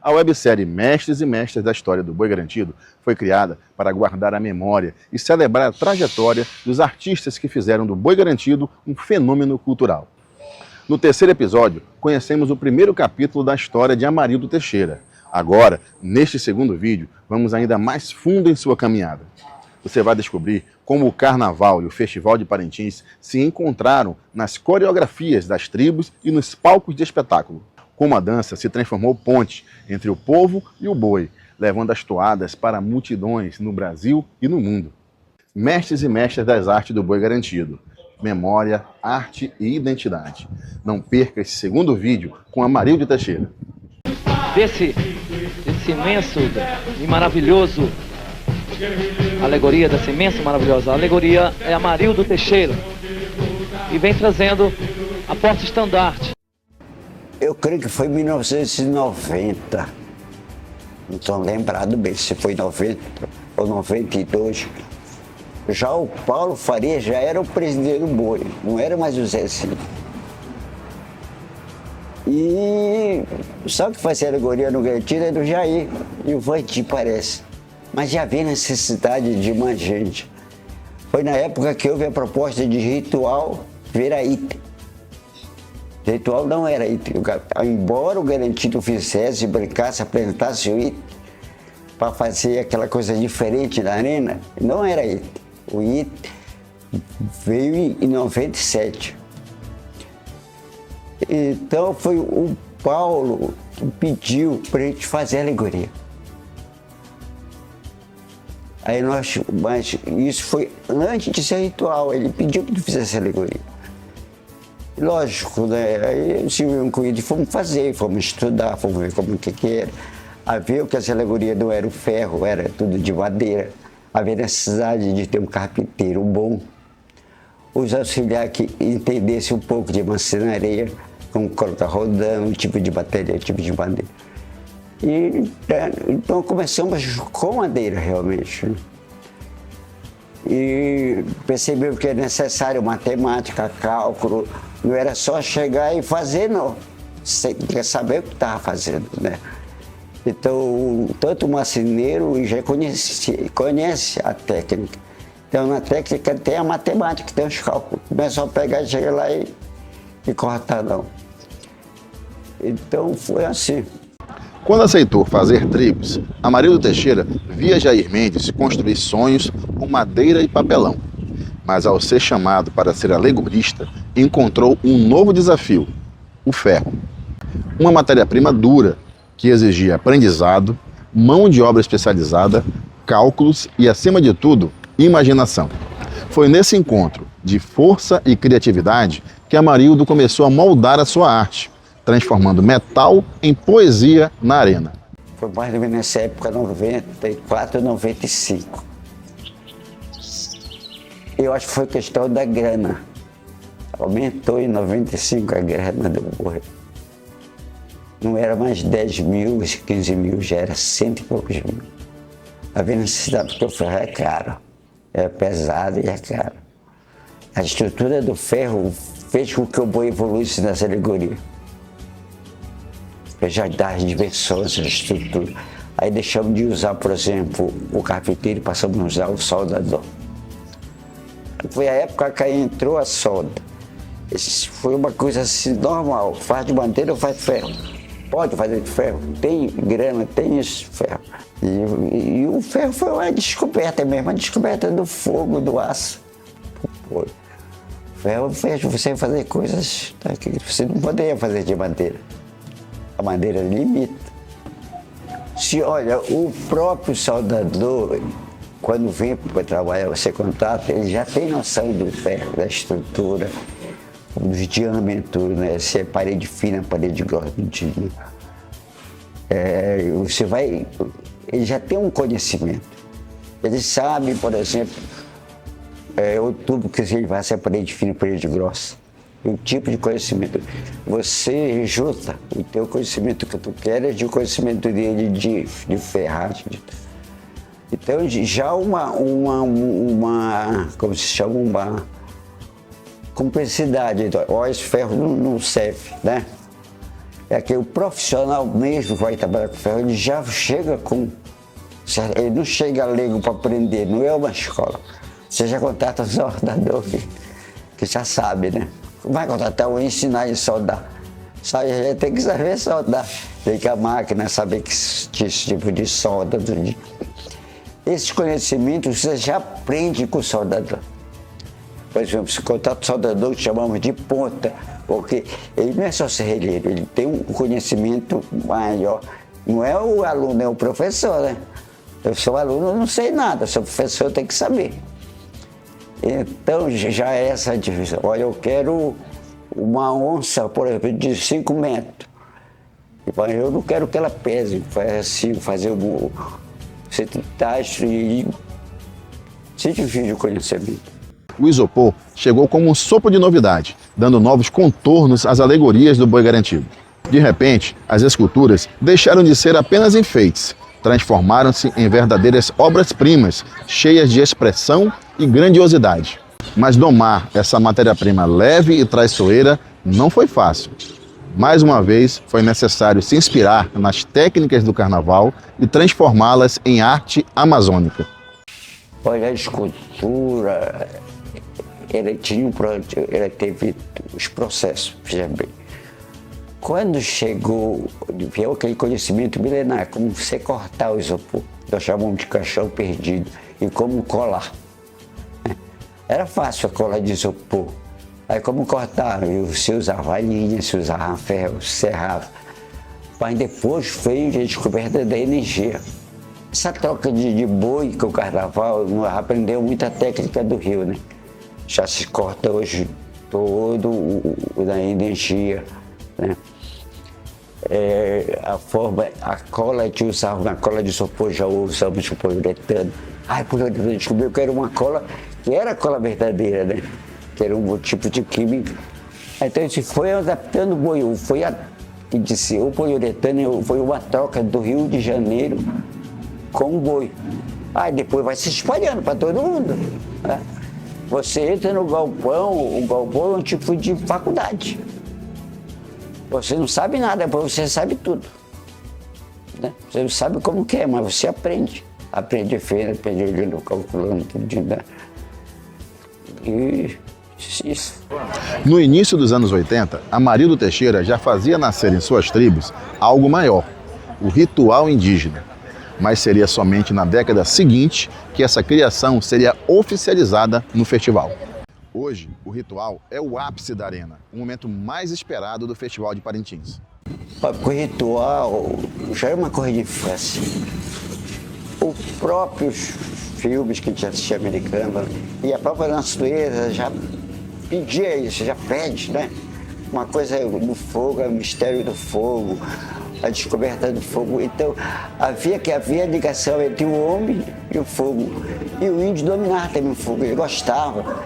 A websérie Mestres e Mestras da História do Boi Garantido foi criada para guardar a memória e celebrar a trajetória dos artistas que fizeram do Boi Garantido um fenômeno cultural. No terceiro episódio, conhecemos o primeiro capítulo da história de Amarildo Teixeira. Agora, neste segundo vídeo, vamos ainda mais fundo em sua caminhada. Você vai descobrir como o Carnaval e o Festival de Parintins se encontraram nas coreografias das tribos e nos palcos de espetáculo. Como a dança se transformou ponte entre o povo e o boi, levando as toadas para multidões no Brasil e no mundo. Mestres e mestras das artes do Boi Garantido. Memória, arte e identidade. Não perca esse segundo vídeo com Amarildo Teixeira. Desse imenso e maravilhoso alegoria, dessa imensa e maravilhosa alegoria, é Amarildo Teixeira, e vem trazendo a porta-estandarte. Eu creio que foi em 1990, não estou lembrado bem se foi 90 ou 92. Já o Paulo Faria já era o presidente do Boi, não era mais o Zé Cid. E só que fazia alegoria no Garantido era o Jair e o Vandir, parece. Mas já havia necessidade de mais gente. Foi na época que houve a proposta de Ritual virar item. Ritual não era item. Embora o Garantido fizesse, brincasse, apresentasse o item, para fazer aquela coisa diferente na arena, não era item. O item veio em 97. Então foi o Paulo que pediu para a gente fazer a alegoria. Aí mas isso foi antes de ser Ritual, ele pediu que fizesse a alegoria. Lógico, né? Aí Silvio com ele fomos fazer, fomos estudar, fomos ver como que era. Havia que as alegorias não eram ferro, era tudo de madeira. Havia necessidade de ter um carpinteiro bom, os auxiliares que entendessem um pouco de marcenaria, como colocar rodando, tipo de bateria, tipo de madeira. E então começamos com madeira realmente. E percebemos que é necessário matemática, cálculo, não era só chegar e fazer, não. Você quer saber o que estava fazendo, né? Então, tanto o marceneiro já conhece a técnica. Então, na técnica tem a matemática, tem os cálculos. Não é só pegar, chegar lá e cortar, não. Então, foi assim. Quando aceitou fazer tribos, Amarildo Teixeira via Jair Mendes construir sonhos com madeira e papelão. Mas ao ser chamado para ser alegorista, encontrou um novo desafio, o ferro. Uma matéria-prima dura, que exigia aprendizado, mão de obra especializada, cálculos e, acima de tudo, imaginação. Foi nesse encontro de força e criatividade que Amarildo começou a moldar a sua arte, transformando metal em poesia na arena. Foi mais ou menos nessa época, 94, 95. Eu acho que foi questão da grana. Aumentou em 95 a grana do Boi. Não era mais 10 mil, 15 mil, já era 100 e poucos mil. Havia necessidade, porque o ferro é caro. É pesado e é caro. A estrutura do ferro fez com que o Boi evoluísse nessa alegoria. Já das dimensões, a estrutura. Aí deixamos de usar, por exemplo, o carpinteiro e passamos a usar o soldador. Foi a época que entrou a solda. Isso foi uma coisa assim normal. Faz de madeira ou faz de ferro? Pode fazer de ferro. Tem grana, tem isso, ferro. E o ferro foi uma descoberta mesmo, uma descoberta do fogo, do aço. O ferro fez você fazer coisas que você não poderia fazer de madeira. A madeira limita. Se olha, o próprio soldador, quando vem para trabalhar, você contrata, ele já tem noção do ferro, da estrutura, dos diâmetros, né? Se é parede fina, parede grossa, você vai, ele já tem um conhecimento. Ele sabe, por exemplo, o tubo que ele vai ser parede fina, parede grossa. O tipo de conhecimento. Você junta o teu conhecimento que tu queres de conhecimento dele de ferragem. Então já como se chama, uma cumplicidade. Ó, esse ferro não serve, né? É que o profissional mesmo que vai trabalhar com ferro, ele já chega com... Ele não chega leigo para aprender, não é uma escola. Você já contrata um soldador que já sabe, né? Vai contratar um ensinar a soldar. Só tem que saber soldar. Tem que a máquina saber que tipo de solda. Esses conhecimentos você já aprende com o soldador. Por exemplo, se contrata um soldador que chamamos de ponta, porque ele não é só serralheiro, ele tem um conhecimento maior. Não é o aluno, é o professor, né? Eu sou aluno, eu não sei nada, sou professor, eu tenho que saber. Então já é essa divisão. Olha, eu quero uma onça, por exemplo, de 5 metros. Eu não quero que ela pese, assim, fazer o setagem e se divide o conhecimento. O isopor chegou como um sopro de novidade, dando novos contornos às alegorias do boi garantido. De repente, as esculturas deixaram de ser apenas enfeites, transformaram-se em verdadeiras obras-primas, cheias de expressão e grandiosidade. Mas domar essa matéria-prima leve e traiçoeira não foi fácil. Mais uma vez, foi necessário se inspirar nas técnicas do carnaval e transformá-las em arte amazônica. Olha, a escultura, ela teve os processos, veja bem. Quando chegou, veio aquele conhecimento milenar, como você cortar o isopor, nós chamamos de caixão perdido, e como colar. Era fácil a cola de isopor. Aí como cortar, se usava linha, se usava ferro, se serrava. Mas depois veio a descoberta da energia. Essa troca de boi com o carnaval aprendeu muita técnica do Rio, né? Já se corta hoje todo da energia, né? A forma, a cola que usava, na cola de isopor já usamos o poliuretano. Aí poliuretano descobriu que era uma cola, que era a cola verdadeira, né? Que era um tipo de química. Então isso foi adaptando o boi, que disse, o poliuretano foi uma troca do Rio de Janeiro com o boi. Aí depois vai se espalhando para todo mundo, né? Você entra no galpão, o galpão é um tipo de faculdade. Você não sabe nada, depois você sabe tudo, né? Você não sabe como que é, mas você aprende. Aprende feira, aprende olhando, calculando, tudo, né? E isso. No início dos anos 80, Amarildo Teixeira já fazia nascer em suas tribos algo maior, o ritual indígena. Mas seria somente na década seguinte que essa criação seria oficializada no festival. Hoje, o ritual é o ápice da arena, o momento mais esperado do Festival de Parintins. O ritual já é uma coisa de infância. Os próprios filmes que a gente assistia americano e a própria natureza já pedia isso, já pede, né? Uma coisa do fogo, é o mistério do fogo, a descoberta do fogo. Então, havia ligação entre o homem e o fogo. E o índio dominava também o fogo, ele gostava.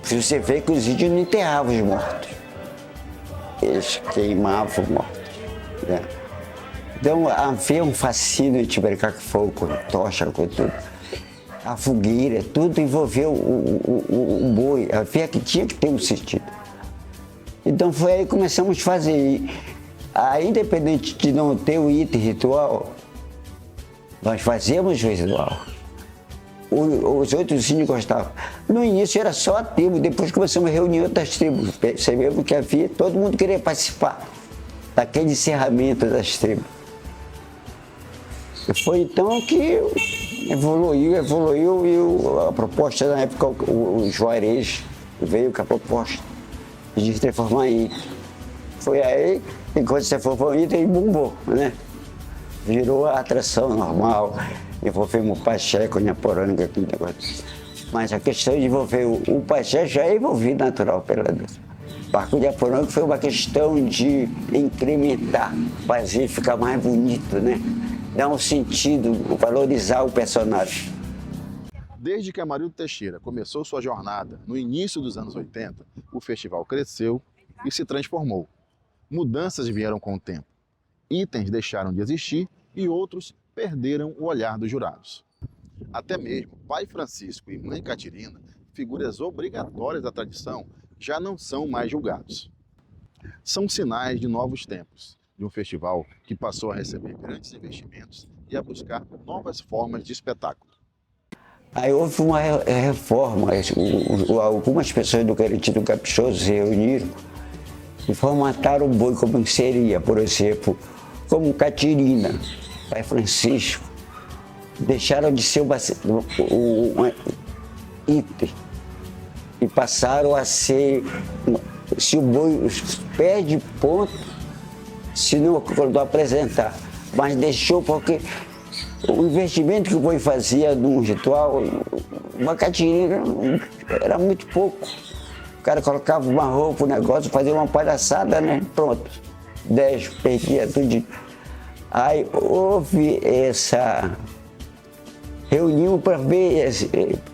Você vê que os índios não enterravam os mortos. Eles queimavam os mortos, né? Então, havia um fascínio de brincar com fogo, com tocha, com tudo. A fogueira, tudo envolveu o boi. Havia que tinha que ter um sentido. Então, foi aí que começamos a fazer. Aí, independente de não ter o item ritual, nós fazíamos o ritual. Os outros índios gostavam. No início era só a tribo, depois começamos a reunir outras tribos. Percebemos que havia, todo mundo queria participar daquele encerramento das tribos. E foi então que evoluiu, e a proposta na época, o Juarez veio com a proposta de transformar em item. Foi aí, enquanto você for em item, ele bombou, né? Virou a atração normal. Envolvemos o Paxé com a Nhaporanga, aquele negócio. Mas a questão de envolver o Paxé já é envolvido natural pela dança. O Barco de Nhaporanga foi uma questão de incrementar, fazer ficar mais bonito, né? Dar um sentido, valorizar o personagem. Desde que Amarildo Teixeira começou sua jornada no início dos anos 80, o festival cresceu e se transformou. Mudanças vieram com o tempo. Itens deixaram de existir e outros perderam o olhar dos jurados. Até mesmo Pai Francisco e Mãe Catirina, figuras obrigatórias da tradição, já não são mais julgados. São sinais de novos tempos, de um festival que passou a receber grandes investimentos e a buscar novas formas de espetáculo. Aí houve uma reforma, algumas pessoas do Garantido Caprichoso se reuniram e formataram o boi como seria, por exemplo, como Catirina, Pai Francisco. Deixaram de ser um item e passaram a ser, se o boi perde ponto, se não apresentar, mas deixou porque o investimento que o boi fazia num ritual, uma catirina era muito pouco. O cara colocava uma roupa, um negócio, fazia uma palhaçada, né? Pronto, 10, perdia tudo. Aí houve essa reunião para ver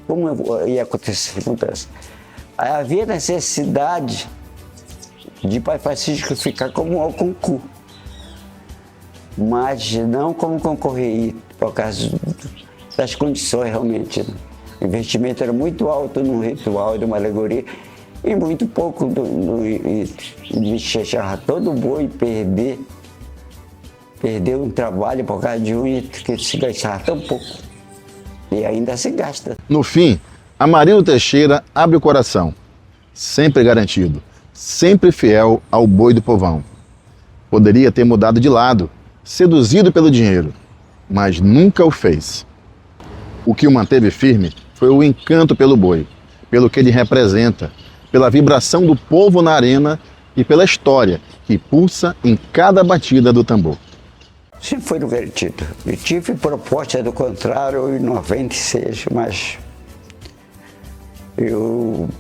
como ia acontecer. Aí havia necessidade de Pai Francisco ficar como o concurso, mas não como concorrer, por causa das condições realmente. O investimento era muito alto num ritual de uma alegoria e muito pouco de fechar todo o boi e perder um trabalho por causa de um item que se gastava tão pouco. E ainda se gasta. No fim, Amarildo Teixeira abre o coração, sempre garantido, sempre fiel ao boi do povão. Poderia ter mudado de lado, seduzido pelo dinheiro, mas nunca o fez. O que o manteve firme foi o encanto pelo boi, pelo que ele representa, pela vibração do povo na arena e pela história que pulsa em cada batida do tambor. Sempre foi no Garantido. Eu tive proposta do contrário em 96, mas eu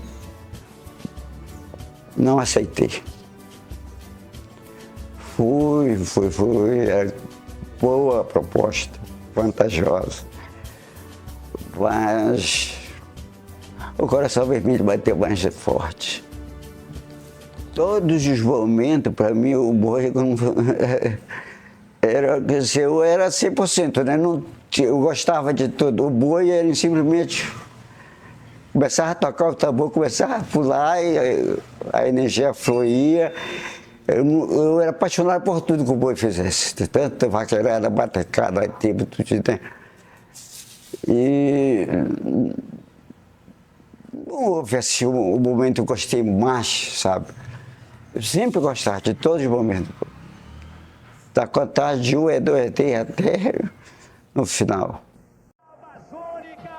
não aceitei. Fui, era boa a proposta, vantajosa, mas o coração vermelho bateu mais forte. Todos os momentos, para mim, o boi eu era 100%, né? Eu gostava de tudo. O boi era simplesmente começava a tocar o tambor, começava a pular e a energia fluía. Eu era apaixonado por tudo que o boi fizesse, tanto vaqueirada, batecada, tipo, tudo, né? E não houve assim um momento que eu gostei mais, sabe? Eu sempre gostava de todos os momentos. Da contagem de 1 é 2 até no final. Amazônica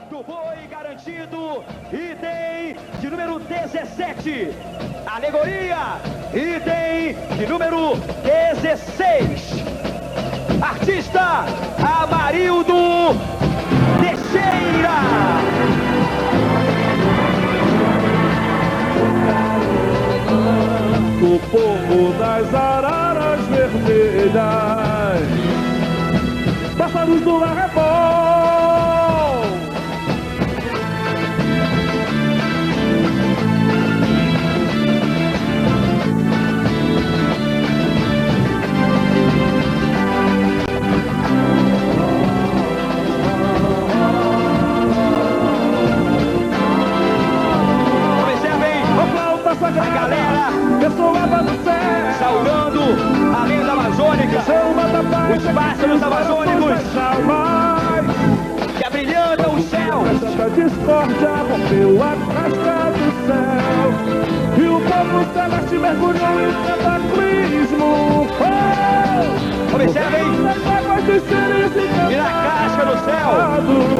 do Boi Garantido, item de número 17. Alegoria, item de número 16. Artista Amarildo Teixeira. O povo das araras vermelhas, pássaros do arrebol. Observem, A flauta sagrada, a galera ressoava no céu, saudando a lenda amazônica, samba da paz, os pássaros amazônicos jamais. que abrilhantam os céus. Essa discórdia rompeu a casca do céu, e o povo celeste mergulhou em cataclismo. Observem, e na casca do céu,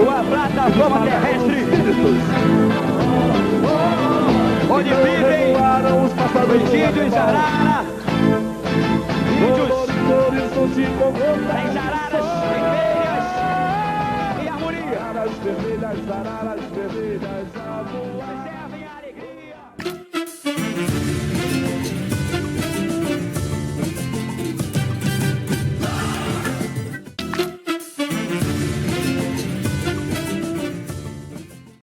uma plataforma terrestre, onde vivem os índios arara, índios horizonte com